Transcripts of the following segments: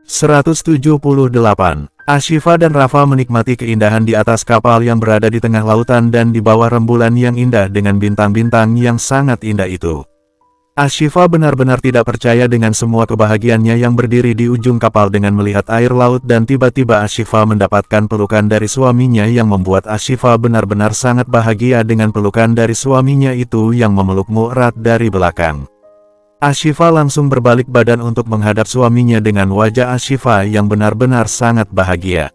178. Ashifa dan Rafa menikmati keindahan di atas kapal yang berada di tengah lautan dan di bawah rembulan yang indah dengan bintang-bintang yang sangat indah itu. Ashifa benar-benar tidak percaya dengan semua kebahagiaannya yang berdiri di ujung kapal dengan melihat air laut, dan tiba-tiba Ashifa mendapatkan pelukan dari suaminya yang membuat Ashifa benar-benar sangat bahagia dengan pelukan dari suaminya itu yang memelukmu erat dari belakang. Ashifa langsung berbalik badan untuk menghadap suaminya dengan wajah Ashifa yang benar-benar sangat bahagia.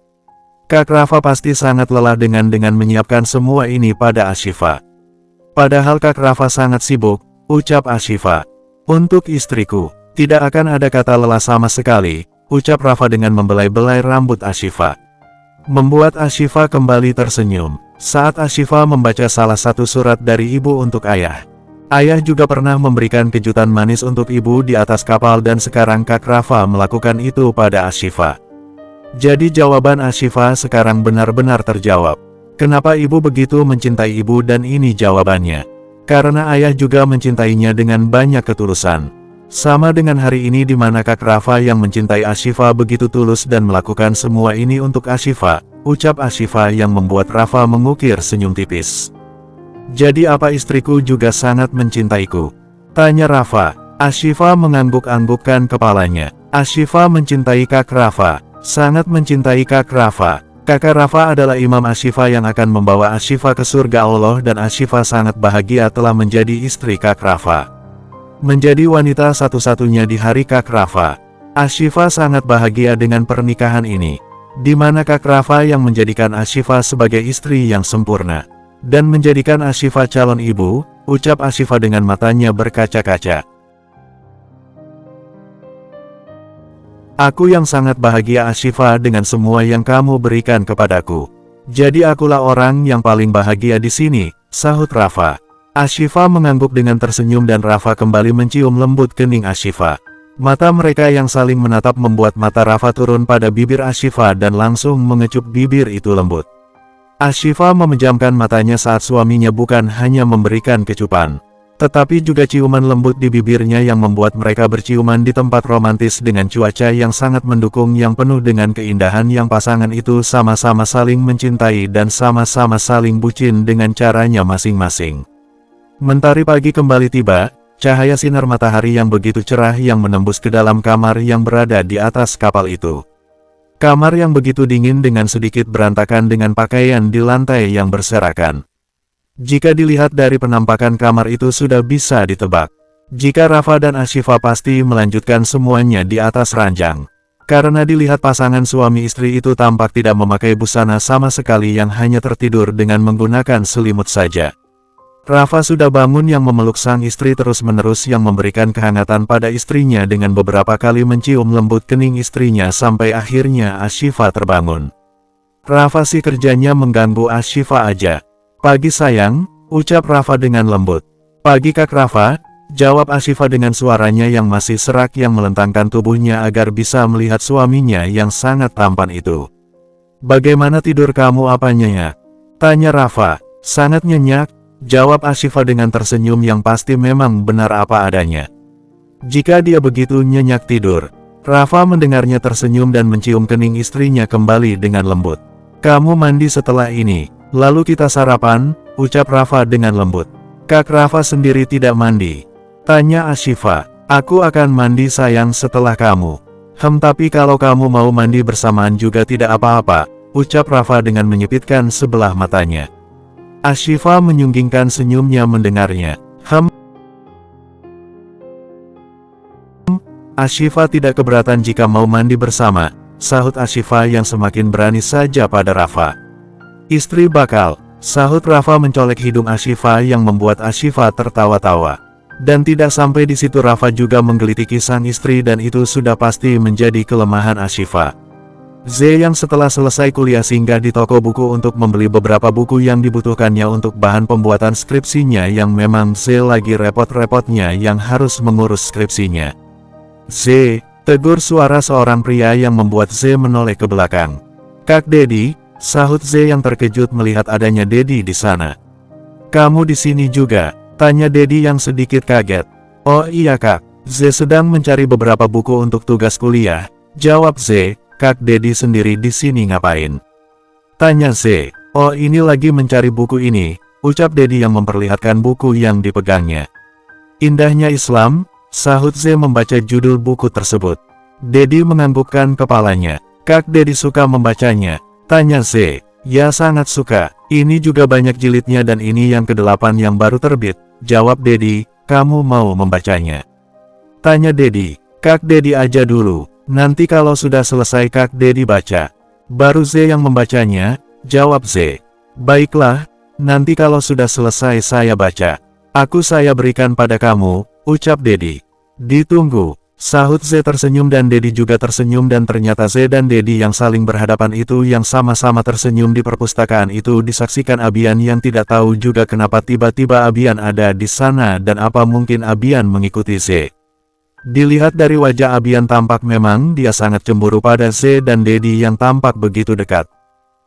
Kak Rafa pasti sangat lelah dengan menyiapkan semua ini pada Ashifa. Padahal Kak Rafa sangat sibuk, ucap Ashifa. Untuk istriku, tidak akan ada kata lelah sama sekali, ucap Rafa dengan membelai-belai rambut Ashifa. Membuat Ashifa kembali tersenyum, saat Ashifa membaca salah satu surat dari ibu untuk ayah. Ayah juga pernah memberikan kejutan manis untuk ibu di atas kapal dan sekarang Kak Rafa melakukan itu pada Ashifa. Jadi jawaban Ashifa sekarang benar-benar terjawab. Kenapa ibu begitu mencintai ibu, dan ini jawabannya. Karena ayah juga mencintainya dengan banyak ketulusan. Sama dengan hari ini di mana Kak Rafa yang mencintai Ashifa begitu tulus dan melakukan semua ini untuk Ashifa, ucap Ashifa yang membuat Rafa mengukir senyum tipis. Jadi apa istriku juga sangat mencintaiku? Tanya Rafa. Ashifa mengangguk-anggukkan kepalanya. Ashifa mencintai Kak Rafa, sangat mencintai Kak Rafa. Kakak Rafa adalah imam Ashifa yang akan membawa Ashifa ke surga Allah, dan Ashifa sangat bahagia telah menjadi istri Kak Rafa. Menjadi wanita satu-satunya di hari Kak Rafa. Ashifa sangat bahagia dengan pernikahan ini, di mana Kak Rafa yang menjadikan Ashifa sebagai istri yang sempurna dan menjadikan Ashifa calon ibu, ucap Ashifa dengan matanya berkaca-kaca. Aku yang sangat bahagia Ashifa dengan semua yang kamu berikan kepadaku. Jadi akulah orang yang paling bahagia di sini, sahut Rafa. Ashifa mengangguk dengan tersenyum dan Rafa kembali mencium lembut kening Ashifa. Mata mereka yang saling menatap membuat mata Rafa turun pada bibir Ashifa dan langsung mengecup bibir itu lembut. Ashifa memejamkan matanya saat suaminya bukan hanya memberikan kecupan, tetapi juga ciuman lembut di bibirnya yang membuat mereka berciuman di tempat romantis dengan cuaca yang sangat mendukung yang penuh dengan keindahan yang pasangan itu sama-sama saling mencintai dan sama-sama saling bucin dengan caranya masing-masing. Mentari pagi kembali tiba, cahaya sinar matahari yang begitu cerah yang menembus ke dalam kamar yang berada di atas kapal itu. Kamar yang begitu dingin dengan sedikit berantakan dengan pakaian di lantai yang berserakan. Jika dilihat dari penampakan kamar itu sudah bisa ditebak, jika Rafa dan Ashifa pasti melanjutkan semuanya di atas ranjang. Karena dilihat pasangan suami istri itu tampak tidak memakai busana sama sekali, yang hanya tertidur dengan menggunakan selimut saja. Rafa sudah bangun yang memeluk sang istri terus-menerus yang memberikan kehangatan pada istrinya dengan beberapa kali mencium lembut kening istrinya sampai akhirnya Ashifa terbangun. Rafa sih kerjanya mengganggu Ashifa aja. Pagi sayang, ucap Rafa dengan lembut. Pagi Kak Rafa, jawab Ashifa dengan suaranya yang masih serak yang melentangkan tubuhnya agar bisa melihat suaminya yang sangat tampan itu. Bagaimana tidur kamu apanya ya? Tanya Rafa. Sangat nyenyak, jawab Ashifa dengan tersenyum yang pasti memang benar apa adanya. Jika dia begitu nyenyak tidur, Rafa mendengarnya tersenyum dan mencium kening istrinya kembali dengan lembut. Kamu mandi setelah ini, lalu kita sarapan, ucap Rafa dengan lembut. Kak Rafa sendiri tidak mandi? Tanya Ashifa. Aku akan mandi sayang setelah kamu. Tapi kalau kamu mau mandi bersamaan juga tidak apa-apa, ucap Rafa dengan menyipitkan sebelah matanya. Ashifa menyunggingkan senyumnya mendengarnya. Ashifa tidak keberatan jika mau mandi bersama, sahut Ashifa yang semakin berani saja pada Rafa. Istri bakal, sahut Rafa mencolek hidung Ashifa yang membuat Ashifa tertawa-tawa. Dan tidak sampai di situ, Rafa juga menggelitiki sang istri dan itu sudah pasti menjadi kelemahan Ashifa. Z yang setelah selesai kuliah singgah di toko buku untuk membeli beberapa buku yang dibutuhkannya untuk bahan pembuatan skripsinya yang memang Z lagi repot-repotnya yang harus mengurus skripsinya. Z, tegur suara seorang pria yang membuat Z menoleh ke belakang. Kak Dedi, sahut Z yang terkejut melihat adanya Dedi di sana. Kamu di sini juga? Tanya Dedi yang sedikit kaget. Oh iya Kak, Z sedang mencari beberapa buku untuk tugas kuliah. Jawab Z, Kak Dedi sendiri di sini ngapain? Tanya Z. Oh, ini lagi mencari buku ini, ucap Dedi yang memperlihatkan buku yang dipegangnya. Indahnya Islam, sahut Z membaca judul buku tersebut. Dedi menganggukkan kepalanya. Kak Dedi suka membacanya. Tanya Z. Ya sangat suka, ini juga banyak jilidnya dan ini yang ke-8 yang baru terbit. Jawab Dedi, kamu mau membacanya? Tanya Dedi. Kak Dedi aja dulu, nanti kalau sudah selesai Kak Dedi baca. Baru Z yang membacanya, jawab Z. Baiklah, nanti kalau sudah selesai saya baca. Saya berikan pada kamu, ucap Dedi. Ditunggu, sahut Z tersenyum dan Dedi juga tersenyum dan ternyata Z dan Dedi yang saling berhadapan itu yang sama-sama tersenyum di perpustakaan itu disaksikan Abian yang tidak tahu juga kenapa tiba-tiba Abian ada di sana dan apa mungkin Abian mengikuti Z. Dilihat dari wajah Abian tampak memang dia sangat cemburu pada Z dan Dedi yang tampak begitu dekat.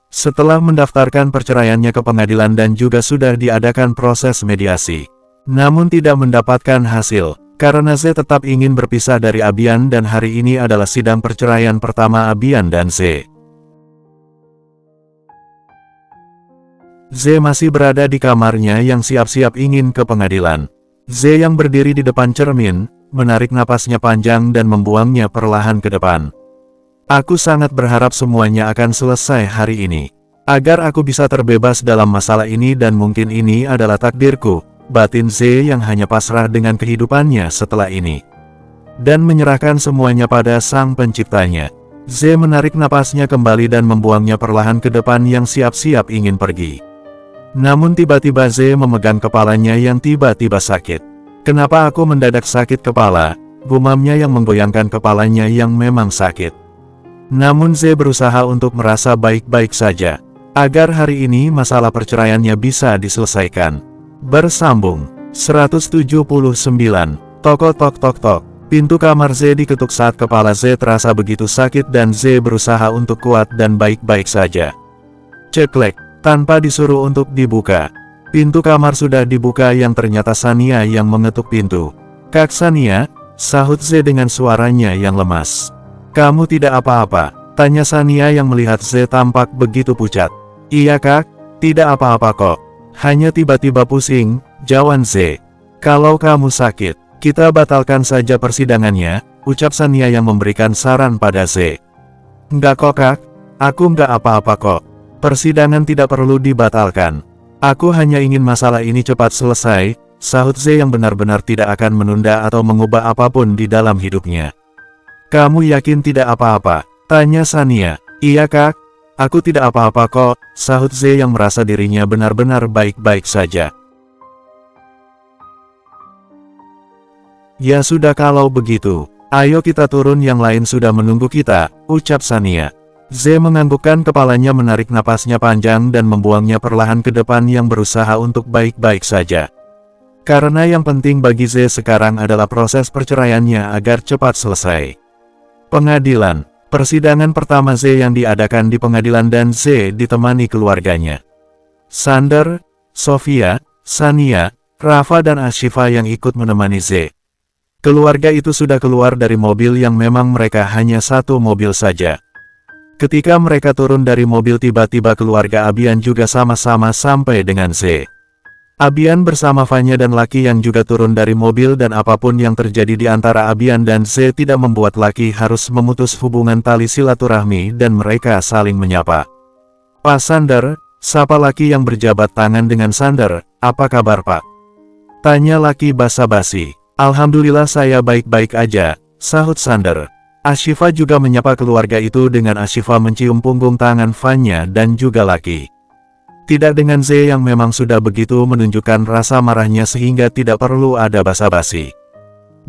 Setelah mendaftarkan perceraiannya ke pengadilan dan juga sudah diadakan proses mediasi. Namun tidak mendapatkan hasil, karena Z tetap ingin berpisah dari Abian dan hari ini adalah sidang perceraian pertama Abian dan Z. Z masih berada di kamarnya yang siap-siap ingin ke pengadilan. Z yang berdiri di depan cermin, menarik napasnya panjang dan membuangnya perlahan ke depan. Aku sangat berharap semuanya akan selesai hari ini. Agar aku bisa terbebas dalam masalah ini dan mungkin ini adalah takdirku, batin Z yang hanya pasrah dengan kehidupannya setelah ini. Dan menyerahkan semuanya pada Sang Penciptanya. Z menarik napasnya kembali dan membuangnya perlahan ke depan yang siap-siap ingin pergi. Namun tiba-tiba Z memegang kepalanya yang tiba-tiba sakit. Kenapa aku mendadak sakit kepala? Gumamnya yang menggoyangkan kepalanya yang memang sakit. Namun Z berusaha untuk merasa baik-baik saja. Agar hari ini masalah perceraiannya bisa diselesaikan. Bersambung. 179. Tok. Pintu kamar Z diketuk saat kepala Z terasa begitu sakit dan Z berusaha untuk kuat dan baik-baik saja. Ceklek. Tanpa disuruh untuk dibuka. Pintu kamar sudah dibuka yang ternyata Sania yang mengetuk pintu. Kak Sania, sahut Z dengan suaranya yang lemas. Kamu tidak apa-apa? Tanya Sania yang melihat Z tampak begitu pucat. Iya kak, tidak apa-apa kok. Hanya tiba-tiba pusing, jawab Z. Kalau kamu sakit, kita batalkan saja persidangannya, ucap Sania yang memberikan saran pada Z. Enggak kok kak, aku enggak apa-apa kok. Persidangan tidak perlu dibatalkan. Aku hanya ingin masalah ini cepat selesai, sahut Z yang benar-benar tidak akan menunda atau mengubah apapun di dalam hidupnya. Kamu yakin tidak apa-apa? Tanya Sania. Iya kak, aku tidak apa-apa kok, sahut Z yang merasa dirinya benar-benar baik-baik saja. Ya sudah kalau begitu, ayo kita turun yang lain sudah menunggu kita, ucap Sania. Z menganggukkan kepalanya menarik napasnya panjang dan membuangnya perlahan ke depan yang berusaha untuk baik-baik saja. Karena yang penting bagi Z sekarang adalah proses perceraiannya agar cepat selesai. Pengadilan. Persidangan pertama Z yang diadakan di pengadilan dan Z ditemani keluarganya. Sander, Sofia, Sania, Rafa dan Ashifa yang ikut menemani Z. Keluarga itu sudah keluar dari mobil yang memang mereka hanya satu mobil saja. Ketika mereka turun dari mobil tiba-tiba keluarga Abian juga sama-sama sampai dengan Z. Abian bersama Fanya dan Laki yang juga turun dari mobil dan apapun yang terjadi di antara Abian dan Z tidak membuat Laki harus memutus hubungan tali silaturahmi dan mereka saling menyapa. Pak Sander, sapa Laki yang berjabat tangan dengan Sander, apa kabar Pak? Tanya Laki basa-basi. Alhamdulillah saya baik-baik aja, sahut Sander. Ashifa juga menyapa keluarga itu dengan Ashifa mencium punggung tangan Fanya dan juga Laki. Tidak dengan Z yang memang sudah begitu menunjukkan rasa marahnya sehingga tidak perlu ada basa-basi.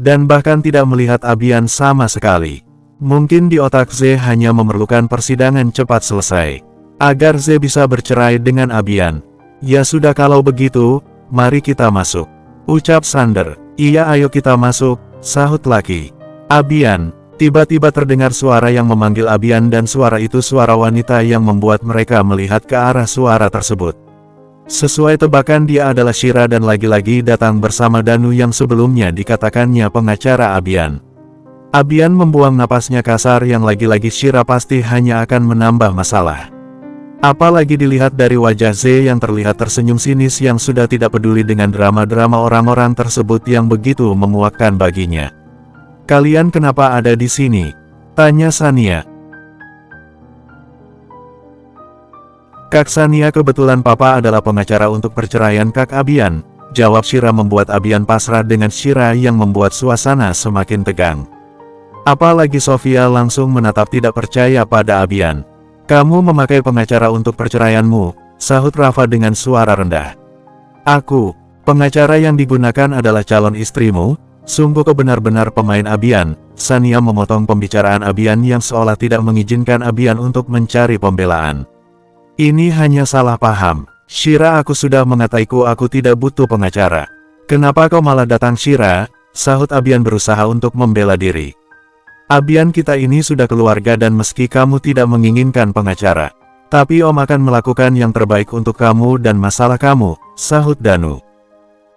Dan bahkan tidak melihat Abian sama sekali. Mungkin di otak Z hanya memerlukan persidangan cepat selesai. Agar Z bisa bercerai dengan Abian. Ya sudah kalau begitu, mari kita masuk. Ucap Sander. Iya ayo kita masuk, sahut Laki. Abian. Tiba-tiba terdengar suara yang memanggil Abian dan suara itu suara wanita yang membuat mereka melihat ke arah suara tersebut. Sesuai tebakan dia adalah Shira dan lagi-lagi datang bersama Danu yang sebelumnya dikatakannya pengacara Abian. Abian membuang napasnya kasar yang lagi-lagi Shira pasti hanya akan menambah masalah. Apalagi dilihat dari wajah Z yang terlihat tersenyum sinis yang sudah tidak peduli dengan drama-drama orang-orang tersebut yang begitu memuakkan baginya. "Kalian kenapa ada di sini?" tanya Sania. "Kak Sania, kebetulan Papa adalah pengacara untuk perceraian Kak Abian," jawab Shira membuat Abian pasrah dengan Shira yang membuat suasana semakin tegang. Apalagi Sofia langsung menatap tidak percaya pada Abian. "Kamu memakai pengacara untuk perceraianmu," sahut Rafa dengan suara rendah. "Aku, pengacara yang digunakan adalah calon istrimu? Sungguh kau benar-benar pemain Abian." Sania memotong pembicaraan Abian yang seolah tidak mengizinkan Abian untuk mencari pembelaan. "Ini hanya salah paham. Shira, aku sudah mengatakan aku tidak butuh pengacara. Kenapa kau malah datang Shira?" sahut Abian berusaha untuk membela diri. "Abian, kita ini sudah keluarga dan meski kamu tidak menginginkan pengacara, tapi Om akan melakukan yang terbaik untuk kamu dan masalah kamu," sahut Danu.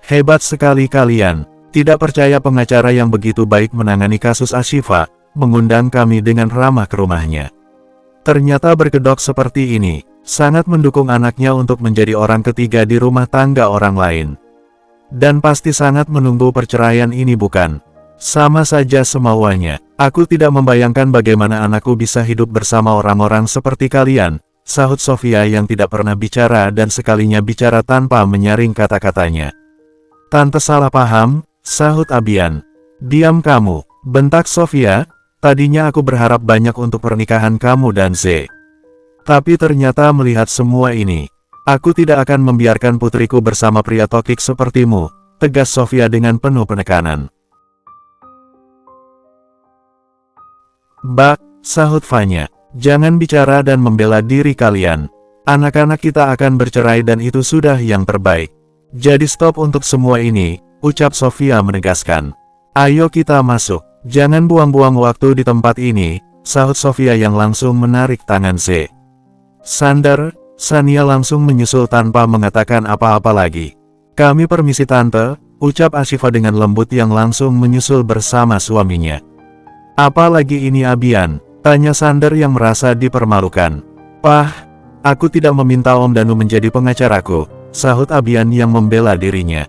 "Hebat sekali kalian. Tidak percaya pengacara yang begitu baik menangani kasus Ashifa, mengundang kami dengan ramah ke rumahnya. Ternyata berkedok seperti ini, sangat mendukung anaknya untuk menjadi orang ketiga di rumah tangga orang lain. Dan pasti sangat menunggu perceraian ini bukan? Sama saja semauanya. Aku tidak membayangkan bagaimana anakku bisa hidup bersama orang-orang seperti kalian," sahut Sofia yang tidak pernah bicara dan sekalinya bicara tanpa menyaring kata-katanya. "Tante salah paham," sahut Abian. "Diam kamu," bentak Sofia. "Tadinya aku berharap banyak untuk pernikahan kamu dan Z. Tapi ternyata melihat semua ini, aku tidak akan membiarkan putriku bersama pria tokik sepertimu," tegas Sofia dengan penuh penekanan. "Bak," sahut Fanya, "jangan bicara dan membela diri kalian. Anak-anak kita akan bercerai dan itu sudah yang terbaik. Jadi stop untuk semua ini," ucap Sofia menegaskan. "Ayo kita masuk. Jangan buang-buang waktu di tempat ini," sahut Sofia yang langsung menarik tangan Z. "Sander," Sania langsung menyusul tanpa mengatakan apa-apa lagi. "Kami permisi tante," ucap Ashifa dengan lembut yang langsung menyusul bersama suaminya. "Apalagi ini Abian?" tanya Sander yang merasa dipermalukan. "Pah, aku tidak meminta Om Danu menjadi pengacaraku," sahut Abian yang membela dirinya.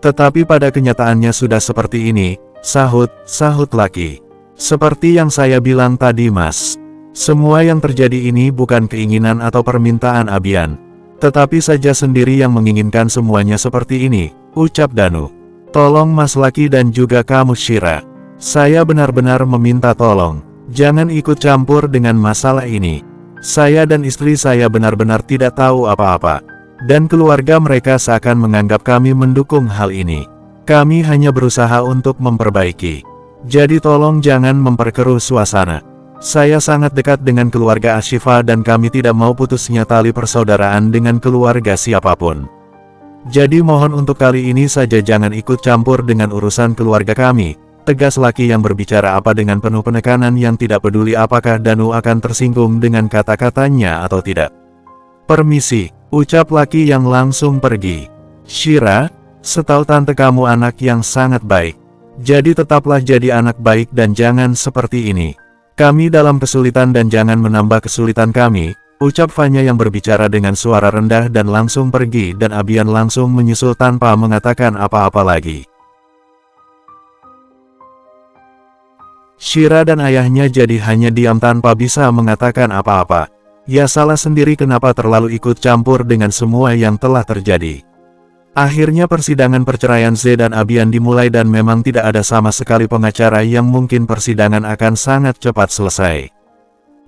"Tetapi pada kenyataannya sudah seperti ini," sahut laki. "Seperti yang saya bilang tadi Mas. Semua yang terjadi ini bukan keinginan atau permintaan Abian. Tetapi saja sendiri yang menginginkan semuanya seperti ini," ucap Danu. "Tolong Mas Laki dan juga kamu Shira. Saya benar-benar meminta tolong. Jangan ikut campur dengan masalah ini. Saya dan istri saya benar-benar tidak tahu apa-apa. Dan keluarga mereka seakan menganggap kami mendukung hal ini. Kami hanya berusaha untuk memperbaiki. Jadi tolong jangan memperkeruh suasana. Saya sangat dekat dengan keluarga Ashifa dan kami tidak mau putusnya tali persaudaraan dengan keluarga siapapun. Jadi mohon untuk kali ini saja jangan ikut campur dengan urusan keluarga kami," tegas laki yang berbicara apa dengan penuh penekanan yang tidak peduli apakah Danu akan tersinggung dengan kata-katanya atau tidak. "Permisi," ucap laki yang langsung pergi. "Shira, setahu tante kamu anak yang sangat baik. Jadi tetaplah jadi anak baik dan jangan seperti ini. Kami dalam kesulitan dan jangan menambah kesulitan kami," ucap Fanya yang berbicara dengan suara rendah dan langsung pergi dan Abian langsung menyusul tanpa mengatakan apa-apa lagi. Shira dan ayahnya jadi hanya diam tanpa bisa mengatakan apa-apa. Ya salah sendiri kenapa terlalu ikut campur dengan semua yang telah terjadi. Akhirnya persidangan perceraian Z dan Abian dimulai dan memang tidak ada sama sekali pengacara yang mungkin persidangan akan sangat cepat selesai.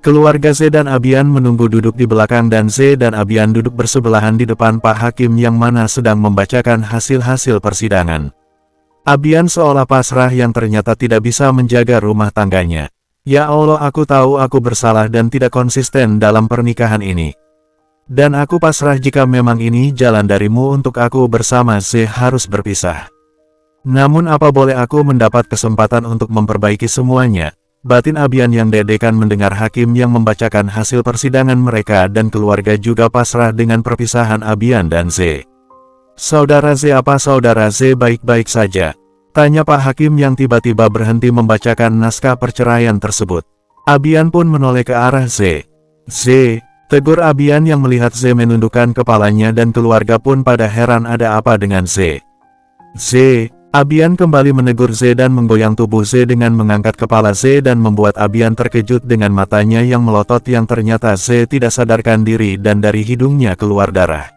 Keluarga Z dan Abian menunggu duduk di belakang dan Z dan Abian duduk bersebelahan di depan Pak Hakim yang mana sedang membacakan hasil-hasil persidangan. Abian seolah pasrah yang ternyata tidak bisa menjaga rumah tangganya. "Ya Allah, aku tahu aku bersalah dan tidak konsisten dalam pernikahan ini. Dan aku pasrah jika memang ini jalan darimu untuk aku bersama Z harus berpisah. Namun apa boleh aku mendapat kesempatan untuk memperbaiki semuanya?" Batin Abian yang deg-degan mendengar hakim yang membacakan hasil persidangan mereka dan keluarga juga pasrah dengan perpisahan Abian dan Z. "Saudara Z, apa saudara Z baik-baik saja?" Tanya Pak Hakim yang tiba-tiba berhenti membacakan naskah perceraian tersebut. Abian pun menoleh ke arah Z. Z, tegur Abian yang melihat Z menundukkan kepalanya dan keluarga pun pada heran ada apa dengan Z. Z, Abian kembali menegur Z dan menggoyang tubuh Z dengan mengangkat kepala Z dan membuat Abian terkejut dengan matanya yang melotot yang ternyata Z tidak sadarkan diri dan dari hidungnya keluar darah.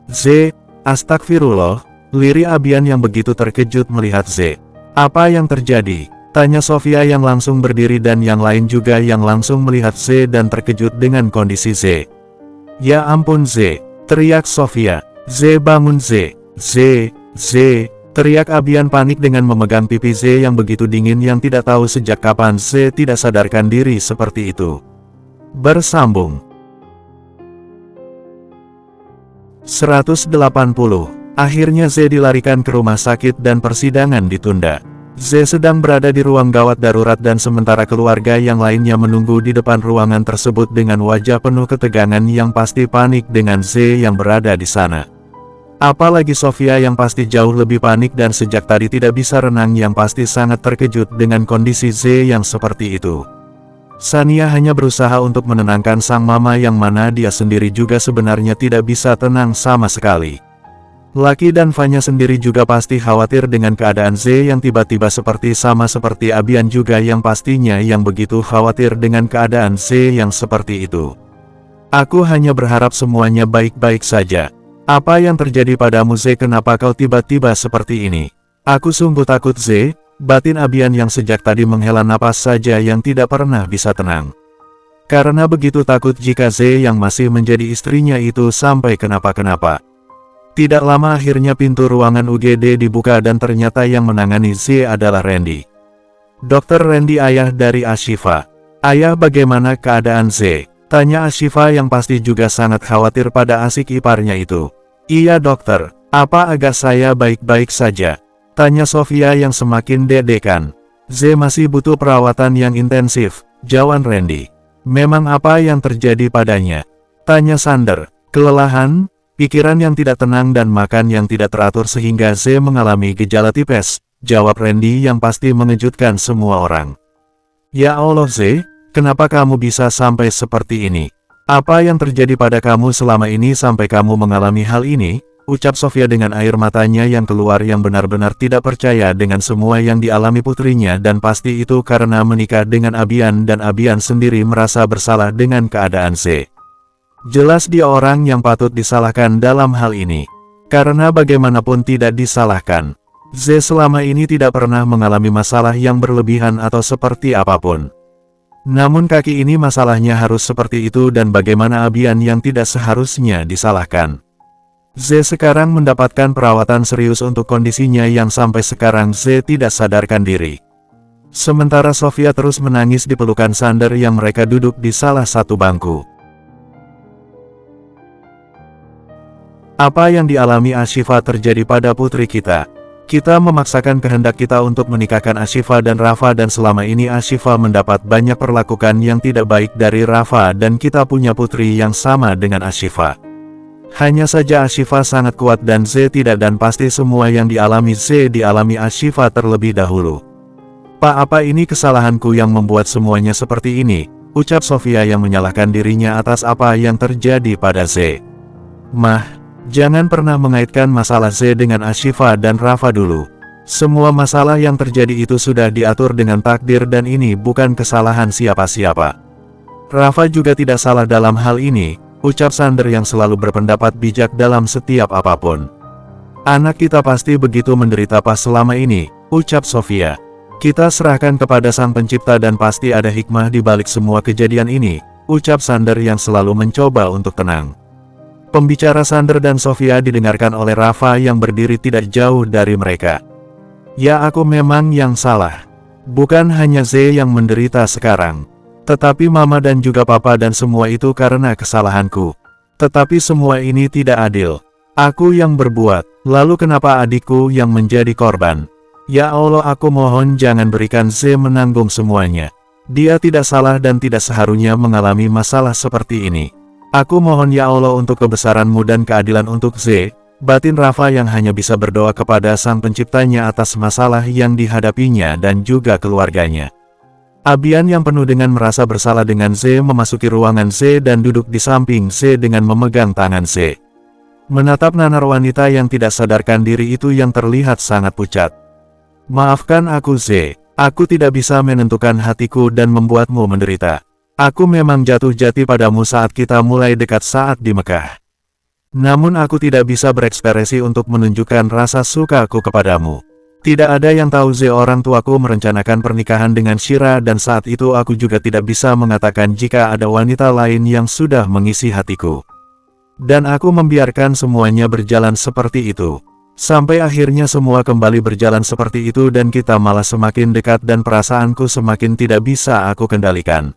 Z, astagfirullah, lirik Abian yang begitu terkejut melihat Z. Apa yang terjadi? Tanya Sofia yang langsung berdiri dan yang lain juga yang langsung melihat Z dan terkejut dengan kondisi Z. Ya ampun Z, teriak Sofia. Z bangun Z, Z, Z. Teriak Abian panik dengan memegang pipi Z yang begitu dingin yang tidak tahu sejak kapan Z tidak sadarkan diri seperti itu. Bersambung 180. Akhirnya Z dilarikan ke rumah sakit dan persidangan ditunda. Z sedang berada di ruang gawat darurat dan sementara keluarga yang lainnya menunggu di depan ruangan tersebut dengan wajah penuh ketegangan yang pasti panik dengan Z yang berada di sana. Apalagi Sofia yang pasti jauh lebih panik dan sejak tadi tidak bisa renang yang pasti sangat terkejut dengan kondisi Z yang seperti itu. Sania hanya berusaha untuk menenangkan sang mama yang mana dia sendiri juga sebenarnya tidak bisa tenang sama sekali. Lucky dan Vanya sendiri juga pasti khawatir dengan keadaan Z yang tiba-tiba seperti sama seperti Abian juga yang pastinya yang begitu khawatir dengan keadaan Z yang seperti itu. Aku hanya berharap semuanya baik-baik saja. Apa yang terjadi padamu Z? Kenapa kau tiba-tiba seperti ini? Aku sungguh takut Z, batin Abian yang sejak tadi menghela napas saja yang tidak pernah bisa tenang. Karena begitu takut jika Z yang masih menjadi istrinya itu sampai kenapa-kenapa. Tidak lama akhirnya pintu ruangan UGD dibuka dan ternyata yang menangani Z adalah Randy. Dokter Randy, ayah dari Ashifa. Ayah, bagaimana keadaan Z? Tanya Ashifa yang pasti juga sangat khawatir pada asik iparnya itu. Iya dokter, apa agak saya baik-baik saja? Tanya Sofia yang semakin deg-degan. Z masih butuh perawatan yang intensif, jawab Randy. Memang apa yang terjadi padanya? Tanya Sander. Kelelahan, pikiran yang tidak tenang dan makan yang tidak teratur sehingga Z mengalami gejala tipes, jawab Randy yang pasti mengejutkan semua orang. Ya Allah Z, kenapa kamu bisa sampai seperti ini? Apa yang terjadi pada kamu selama ini sampai kamu mengalami hal ini? Ucap Sofia dengan air matanya yang keluar yang benar-benar tidak percaya dengan semua yang dialami putrinya dan pasti itu karena menikah dengan Abian dan Abian sendiri merasa bersalah dengan keadaan Z. Jelas dia orang yang patut disalahkan dalam hal ini. Karena bagaimanapun tidak disalahkan. Z selama ini tidak pernah mengalami masalah yang berlebihan atau seperti apapun. Namun kaki ini masalahnya harus seperti itu dan bagaimana Abian yang tidak seharusnya disalahkan. Z sekarang mendapatkan perawatan serius untuk kondisinya yang sampai sekarang Z tidak sadarkan diri. Sementara Sofia terus menangis di pelukan Sander yang mereka duduk di salah satu bangku. Apa yang dialami Ashifa terjadi pada putri kita. Kita memaksakan kehendak kita untuk menikahkan Ashifa dan Rafa dan selama ini Ashifa mendapat banyak perlakuan yang tidak baik dari Rafa dan kita punya putri yang sama dengan Ashifa. Hanya saja Ashifa sangat kuat dan Z tidak dan pasti semua yang dialami Z dialami Ashifa terlebih dahulu. Pak, apa ini kesalahanku yang membuat semuanya seperti ini? Ucap Sofia yang menyalahkan dirinya atas apa yang terjadi pada Z. Mah, jangan pernah mengaitkan masalah Z dengan Ashifa dan Rafa dulu. Semua masalah yang terjadi itu sudah diatur dengan takdir dan ini bukan kesalahan siapa-siapa. Rafa juga tidak salah dalam hal ini, ucap Sander yang selalu berpendapat bijak dalam setiap apapun. Anak kita pasti begitu menderita pas selama ini, ucap Sofia. Kita serahkan kepada Sang Pencipta dan pasti ada hikmah di balik semua kejadian ini, ucap Sander yang selalu mencoba untuk tenang. Pembicara Sander dan Sofia didengarkan oleh Rafa yang berdiri tidak jauh dari mereka. Ya, aku memang yang salah. Bukan hanya Z yang menderita sekarang. Tetapi Mama dan juga Papa dan semua itu karena kesalahanku. Tetapi semua ini tidak adil. Aku yang berbuat, lalu kenapa adikku yang menjadi korban? Ya Allah, aku mohon jangan berikan Z menanggung semuanya. Dia tidak salah dan tidak seharusnya mengalami masalah seperti ini. Aku mohon ya Allah untuk kebesaran-Mu dan keadilan untuk Z, Batin Rafa yang hanya bisa berdoa kepada Sang Penciptanya atas masalah yang dihadapinya dan juga keluarganya. Abian yang penuh dengan merasa bersalah dengan Z memasuki ruangan Z dan duduk di samping Z dengan memegang tangan Z. Menatap nanar wanita yang tidak sadarkan diri itu yang terlihat sangat pucat. Maafkan aku Z, aku tidak bisa menentukan hatiku dan membuatmu menderita. Aku memang jatuh jati padamu saat kita mulai dekat saat di Mekah. Namun aku tidak bisa berekspresi untuk menunjukkan rasa sukaku kepadamu. Tidak ada yang tahu Z orang tuaku merencanakan pernikahan dengan Shira dan saat itu aku juga tidak bisa mengatakan jika ada wanita lain yang sudah mengisi hatiku. Dan aku membiarkan semuanya berjalan seperti itu. Sampai akhirnya semua kembali berjalan seperti itu dan kita malah semakin dekat dan perasaanku semakin tidak bisa aku kendalikan.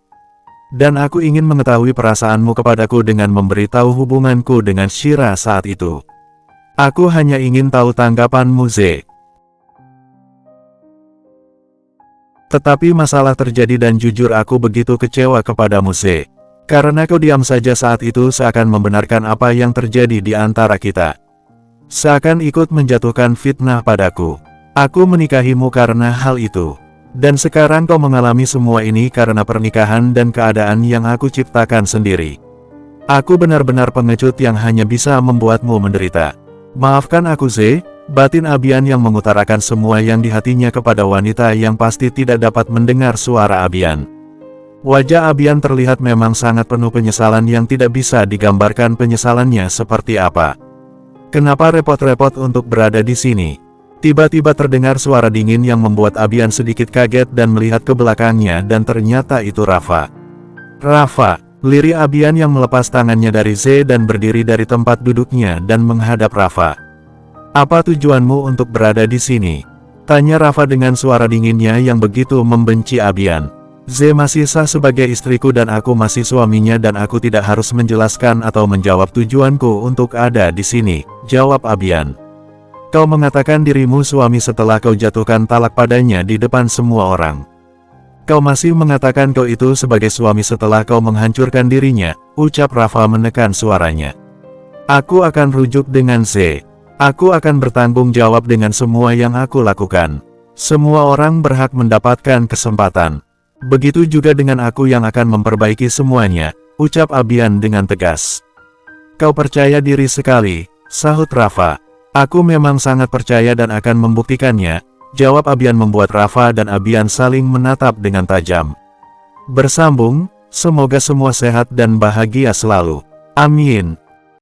Dan aku ingin mengetahui perasaanmu kepadaku dengan memberitahu hubunganku dengan Shira saat itu. Aku hanya ingin tahu tanggapanmu Z. Tetapi masalah terjadi dan jujur aku begitu kecewa kepadamu Z. Karena kau diam saja saat itu seakan membenarkan apa yang terjadi di antara kita. Seakan ikut menjatuhkan fitnah padaku. Aku menikahimu karena hal itu. Dan sekarang kau mengalami semua ini karena pernikahan dan keadaan yang aku ciptakan sendiri. Aku benar-benar pengecut yang hanya bisa membuatmu menderita. Maafkan aku Z, batin Abian yang mengutarakan semua yang di hatinya kepada wanita yang pasti tidak dapat mendengar suara Abian. Wajah Abian terlihat memang sangat penuh penyesalan yang tidak bisa digambarkan penyesalannya seperti apa. Kenapa repot-repot untuk berada di sini? Tiba-tiba terdengar suara dingin yang membuat Abian sedikit kaget dan melihat ke belakangnya dan ternyata itu Rafa. Rafa, lirik Abian yang melepas tangannya dari Z dan berdiri dari tempat duduknya dan menghadap Rafa. Apa tujuanmu untuk berada di sini? Tanya Rafa dengan suara dinginnya yang begitu membenci Abian. Z masih sah sebagai istriku dan aku masih suaminya dan aku tidak harus menjelaskan atau menjawab tujuanku untuk ada di sini, jawab Abian. Kau mengatakan dirimu suami setelah kau jatuhkan talak padanya di depan semua orang. Kau masih mengatakan kau itu sebagai suami setelah kau menghancurkan dirinya, ucap Rafa menekan suaranya. Aku akan rujuk dengan Z. Aku akan bertanggung jawab dengan semua yang aku lakukan. Semua orang berhak mendapatkan kesempatan. Begitu juga dengan aku yang akan memperbaiki semuanya, ucap Abian dengan tegas. Kau percaya diri sekali, sahut Rafa. Aku memang sangat percaya dan akan membuktikannya, jawab Abian membuat Rafa dan Abian saling menatap dengan tajam. Bersambung, semoga semua sehat dan bahagia selalu. Amin.